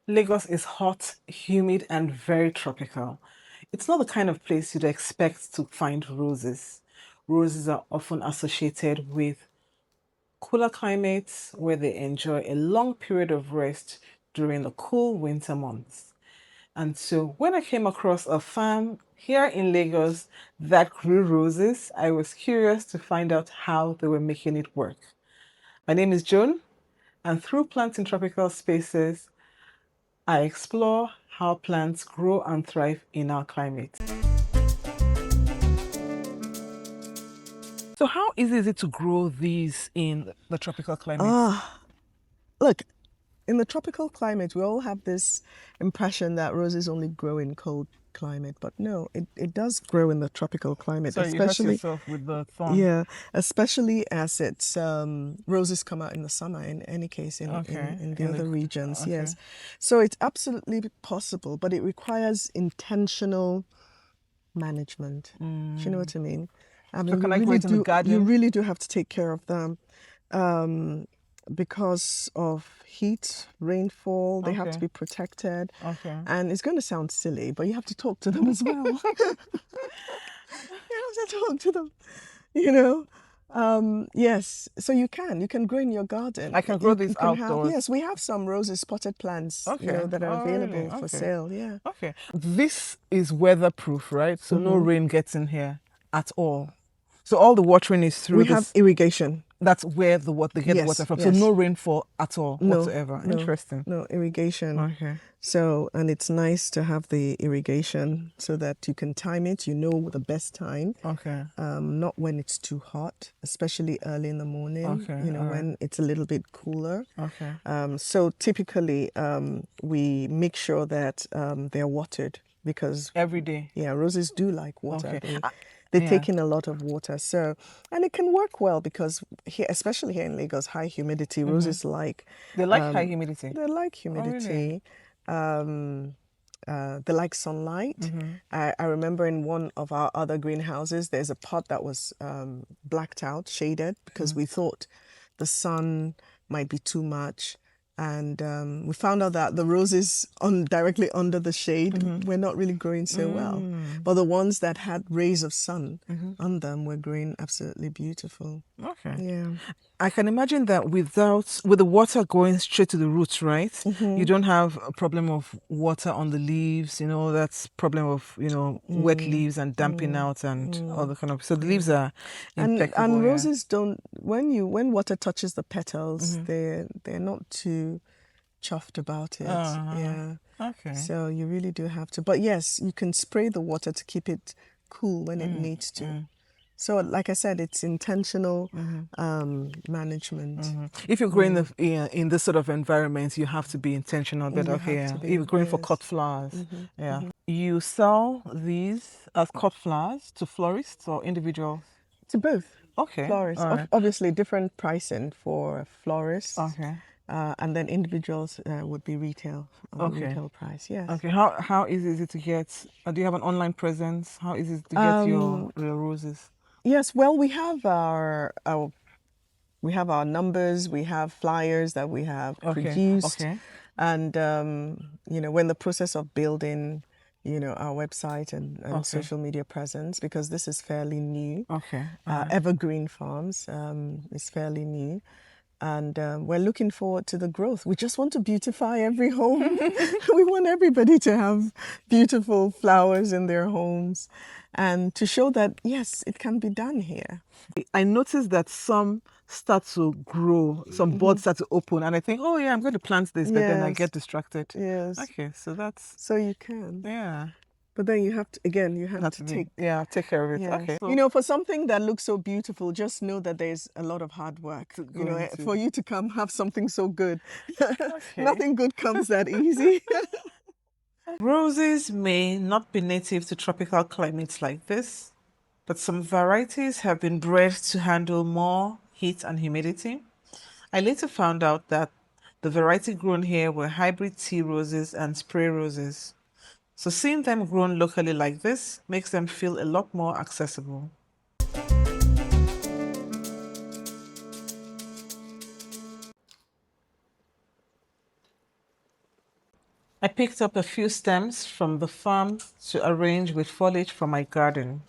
Lagos is hot, humid, and very tropical. It's not the kind of place you'd expect to find roses. Roses are often associated with cooler climates where they enjoy a long period of rest during the cool winter months. And so when I came across a farm here in Lagos that grew roses, I was curious to find out how they were making it work. My name is Joan, and through planting tropical spaces, I explore how plants grow and thrive in our climate. So how easy is it to grow these in the tropical climate? Ah, look, in the tropical climate, we all have this impression that roses only grow in cold climate, but no, it does grow in the tropical climate, Sorry, you hurt especially, yourself with the thorn. yeah, especially as it's roses come out in the summer in any case Okay, in the in the other regions, okay. yes. So it's absolutely possible, but it requires intentional management. Do you know what I mean? I So mean, can I grow it in the you garden? really do have to take care of them. Because of heat, rainfall, they have to Okay, be protected. okay. And it's going to sound silly, but you have to talk to them as well. You have to talk to them, you know. Yes, so you can grow in your garden. I can grow these You can have, outdoors. yes, we have some roses, spotted plants, Okay. that are Oh, really? available for Okay. sale. Yeah. Okay. This is weatherproof, right? So no rain gets in here at all. So all the watering is through We have this. irrigation. That's where they get the water Yes, from. So no yes. rainfall at all No, whatsoever. no, Interesting. no irrigation. Okay. So, and it's nice to have the irrigation so that you can time it, you know the best time. Okay. Not when it's too hot, especially early in the morning, Okay. All right. when it's a little bit cooler. Okay. So typically, we make sure that they're watered because, Every day. yeah, roses do like water. Okay. They Yeah. take in a lot of water. So, and it can work well because here, especially here in Lagos, high humidity, roses like, They like high humidity. they like Oh, really? humidity. They like sunlight. I remember in one of our other greenhouses, there's a pot that was blacked out, shaded, because we thought the sun might be too much. And we found out that the roses directly under the shade were not really growing so well. But the ones that had rays of sun on them were growing absolutely beautiful. Okay. Yeah. I can imagine that with the water going straight to the roots, right? You don't have a problem of water on the leaves, that's problem of, wet leaves and damping out and all the kind of, so the leaves are impeccable, And yeah. roses don't when water touches the petals, they're not too chuffed about it. Yeah. Okay. So you really do have to. But yes, you can spray the water to keep it cool when it needs to. So like I said, it's intentional management. If you're growing in this sort of environment, you have to be intentional. But You okay, have yeah. to If be, you're growing for yes. cut flowers, yeah. You sell these as cut flowers to florists or individuals? To both. Okay. Florists. All right. Obviously, different pricing for florists. Okay. And then individuals would be retail, Okay. retail price, yes. Okay. How easy is it to get? Do you have an online presence? How easy is it to get your roses? Yes, well, we have our numbers, we have flyers that we have Okay. produced, Okay. and we're in the process of building, our website and Okay. social media presence because this is fairly new. Okay. Evergreen Farms is fairly new. And we're looking forward to the growth. We just want to beautify every home. We want everybody to have beautiful flowers in their homes and to show that, yes, it can be done here. I noticed that some start to grow, some buds start to open, and I think, oh yeah, I'm going to plant this, but then I Yes. get distracted. Yes. Okay, so that's, So you can. yeah. But then you have to, again, you have Not to to be, take, yeah, take care of it. yes. Okay. For something that looks so beautiful, just know that there's a lot of hard work. For you to come have something so good. Nothing good comes that easy. Roses may not be native to tropical climates like this, but some varieties have been bred to handle more heat and humidity. I later found out that the variety grown here were hybrid tea roses and spray roses. So seeing them grown locally like this makes them feel a lot more accessible. I picked up a few stems from the farm to arrange with foliage from my garden.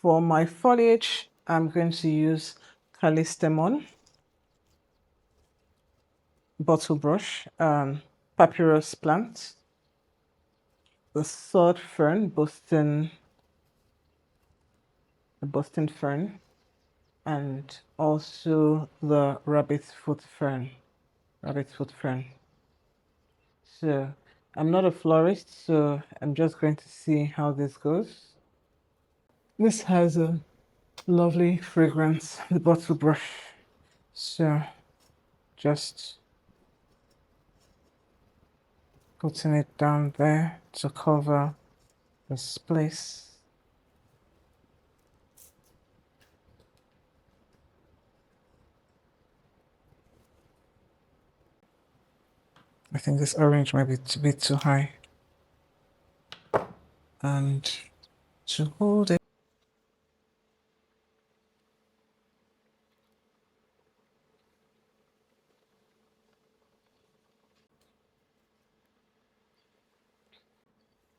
For my foliage, I'm going to use Callistemon, bottle brush, papyrus plant, the sword fern, Boston fern, and also the rabbit foot fern. So I'm not a florist, so I'm just going to see how this goes. This has a lovely fragrance, the bottle brush. So just putting it down there to cover this place. I think this orange might be a bit too high. And to hold it,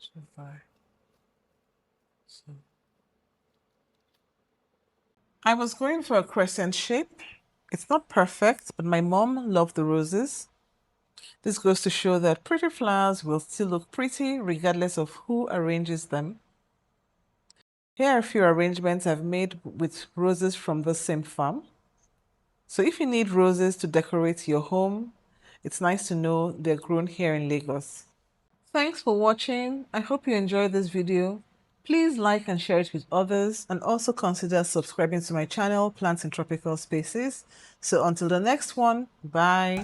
too high. So I was going for a crescent shape. It's not perfect, but my mom loved the roses. This goes to show that pretty flowers will still look pretty regardless of who arranges them. Here are a few arrangements I've made with roses from the same farm. So if you need roses to decorate your home, it's nice to know they're grown here in Lagos. Thanks for watching. I hope you enjoyed this video. Please like and share it with others, and also consider subscribing to my channel, Plants in Tropical Spaces. So until the next one, bye.